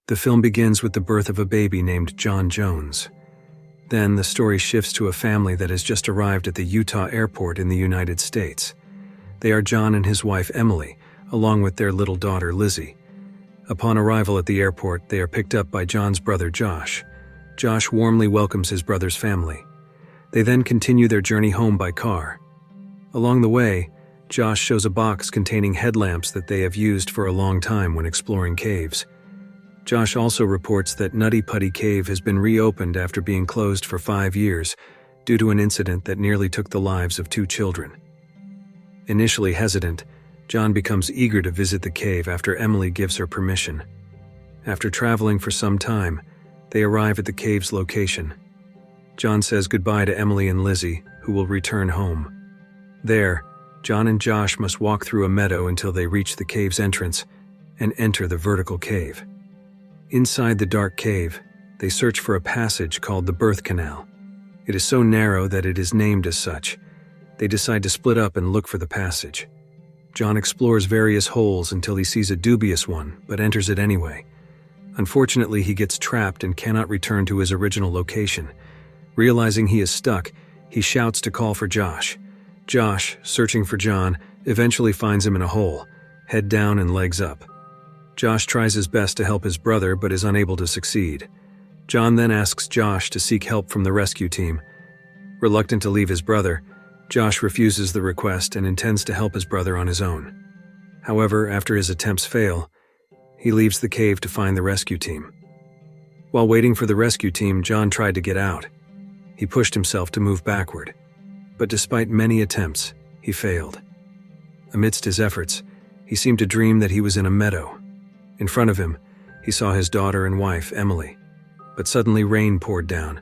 The film begins with the birth of a baby named John Jones. Then the story shifts to a family that has just arrived at the Utah airport in the United States. They are John and his wife Emily, along with their little daughter Lizzie. Upon arrival at the airport, they are picked up by John's brother Josh. Josh warmly welcomes his brother's family. They then continue their journey home by car. Along the way, Josh shows a box containing headlamps that they have used for a long time when exploring caves. Josh also reports that Nutty Putty Cave has been reopened after being closed for 5 years due to an incident that nearly took the lives of 2 children. Initially hesitant, John becomes eager to visit the cave after Emily gives her permission. After traveling for some time, they arrive at the cave's location. John says goodbye to Emily and Lizzie, who will return home. There, John and Josh must walk through a meadow until they reach the cave's entrance and enter the vertical cave. Inside the dark cave, they search for a passage called the birth canal. It is so narrow that it is named as such. They decide to split up and look for the passage. John explores various holes until he sees a dubious one, but enters it anyway. Unfortunately, he gets trapped and cannot return to his original location. Realizing he is stuck, he shouts to call for Josh. Josh, searching for John, eventually finds him in a hole, head down and legs up. Josh tries his best to help his brother but is unable to succeed. John then asks Josh to seek help from the rescue team. Reluctant to leave his brother, Josh refuses the request and intends to help his brother on his own. However, after his attempts fail, he leaves the cave to find the rescue team. While waiting for the rescue team, John tried to get out. He pushed himself to move backward, but despite many attempts, he failed. Amidst his efforts, he seemed to dream that he was in a meadow. In front of him, he saw his daughter and wife, Emily. But suddenly rain poured down,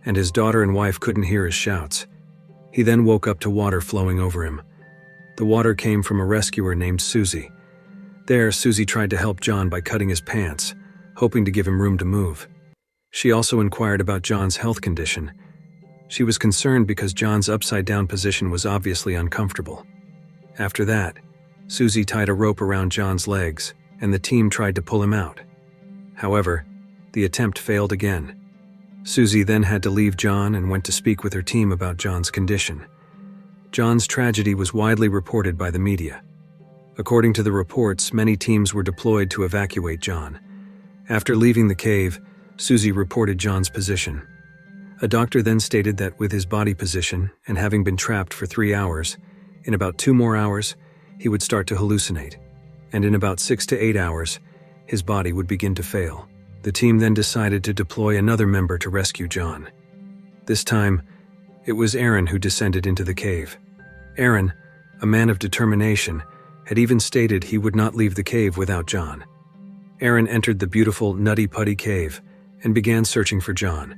and his daughter and wife couldn't hear his shouts. He then woke up to water flowing over him. The water came from a rescuer named Susie. There, Susie tried to help John by cutting his pants, hoping to give him room to move. She also inquired about John's health condition. She was concerned because John's upside-down position was obviously uncomfortable. After that, Susie tied a rope around John's legs, and the team tried to pull him out. However, the attempt failed again. Susie then had to leave John and went to speak with her team about John's condition. John's tragedy was widely reported by the media. According to the reports, many teams were deployed to evacuate John. After leaving the cave, Susie reported John's position. A doctor then stated that with his body position and having been trapped for 3 hours, in about 2 more hours, he would start to hallucinate, and in about 6 to 8 hours, his body would begin to fail. The team then decided to deploy another member to rescue John. This time, it was Aaron who descended into the cave. Aaron, a man of determination, had even stated he would not leave the cave without John. Aaron entered the beautiful Nutty Putty Cave and began searching for John.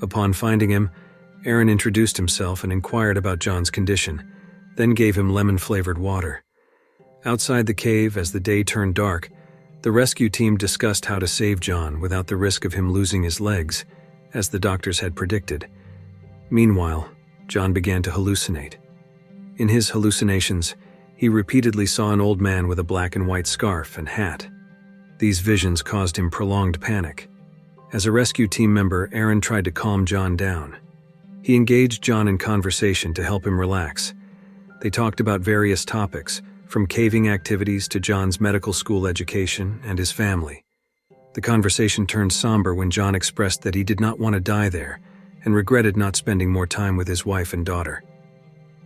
Upon finding him, Aaron introduced himself and inquired about John's condition, then gave him lemon-flavored water. Outside the cave, as the day turned dark, the rescue team discussed how to save John without the risk of him losing his legs, as the doctors had predicted. Meanwhile, John began to hallucinate. In his hallucinations, he repeatedly saw an old man with a black and white scarf and hat. These visions caused him prolonged panic. As a rescue team member, Aaron tried to calm John down. He engaged John in conversation to help him relax. They talked about various topics, from caving activities to John's medical school education and his family. The conversation turned somber when John expressed that he did not want to die there and regretted not spending more time with his wife and daughter.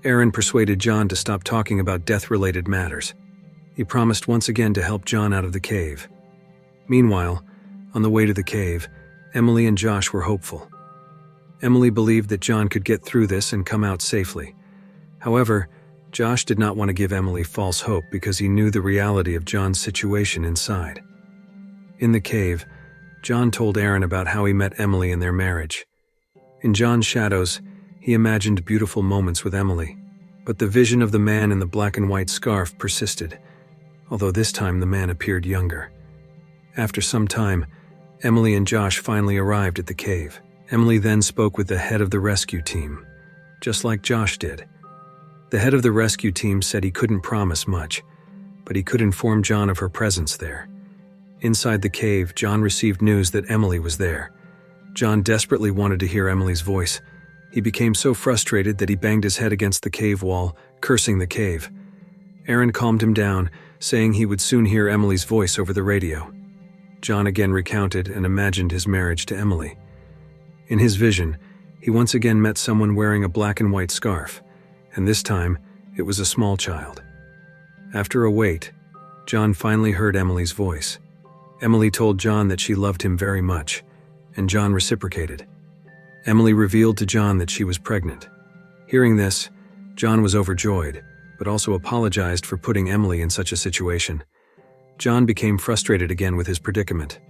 Aaron persuaded John to stop talking about death-related matters. He promised once again to help John out of the cave. Meanwhile, on the way to the cave, Emily and Josh were hopeful. Emily believed that John could get through this and come out safely. However, Josh did not want to give Emily false hope because he knew the reality of John's situation inside. In the cave, John told Aaron about how he met Emily in their marriage. In John's shadows, he imagined beautiful moments with Emily, but the vision of the man in the black and white scarf persisted, although this time the man appeared younger. After some time, Emily and Josh finally arrived at the cave. Emily then spoke with the head of the rescue team, just like Josh did. The head of the rescue team said he couldn't promise much, but he could inform John of her presence there. Inside the cave, John received news that Emily was there. John desperately wanted to hear Emily's voice. He became so frustrated that he banged his head against the cave wall, cursing the cave. Aaron calmed him down, saying he would soon hear Emily's voice over the radio. John again recounted and imagined his marriage to Emily. In his vision, he once again met someone wearing a black and white scarf, and this time, it was a small child. After a wait, John finally heard Emily's voice. Emily told John that she loved him very much, and John reciprocated. Emily revealed to John that she was pregnant. Hearing this, John was overjoyed, but also apologized for putting Emily in such a situation. John became frustrated again with his predicament.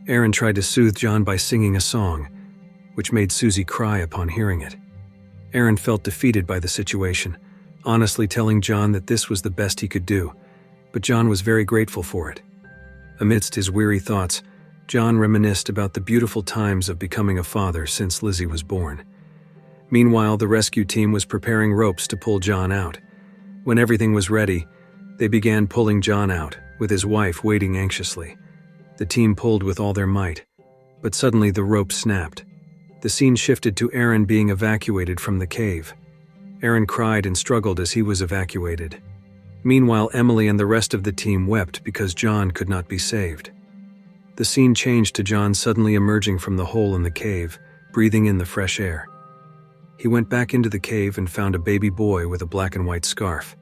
Aaron tried to soothe John by singing a song, which made Susie cry upon hearing it. Aaron felt defeated by the situation, honestly telling John that this was the best he could do, but John was very grateful for it. Amidst his weary thoughts, John reminisced about the beautiful times of becoming a father since Lizzie was born. Meanwhile, the rescue team was preparing ropes to pull John out. When everything was ready, they began pulling John out, with his wife waiting anxiously. The team pulled with all their might, but suddenly the rope snapped. The scene shifted to Aaron being evacuated from the cave. Aaron cried and struggled as he was evacuated. Meanwhile, Emily and the rest of the team wept because John could not be saved. The scene changed to John suddenly emerging from the hole in the cave, breathing in the fresh air. He went back into the cave and found a baby boy with a black and white scarf.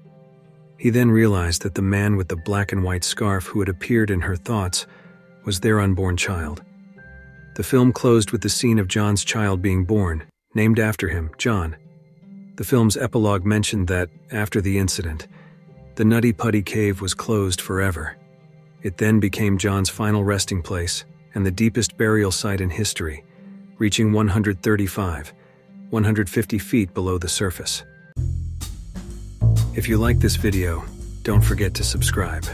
He then realized that the man with the black and white scarf who had appeared in her thoughts was their unborn child. The film closed with the scene of John's child being born, named after him, John. The film's epilogue mentioned that, after the incident, the Nutty Putty Cave was closed forever. It then became John's final resting place and the deepest burial site in history, reaching 150 feet below the surface. If you like this video, don't forget to subscribe,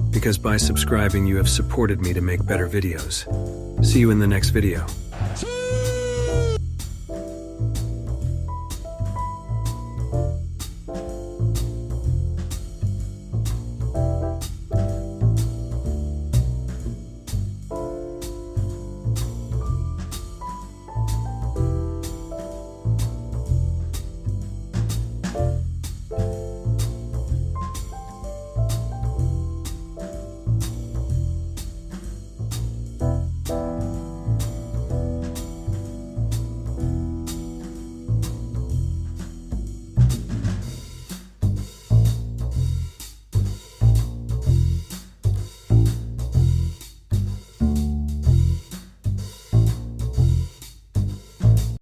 because by subscribing you have supported me to make better videos. See you in the next video.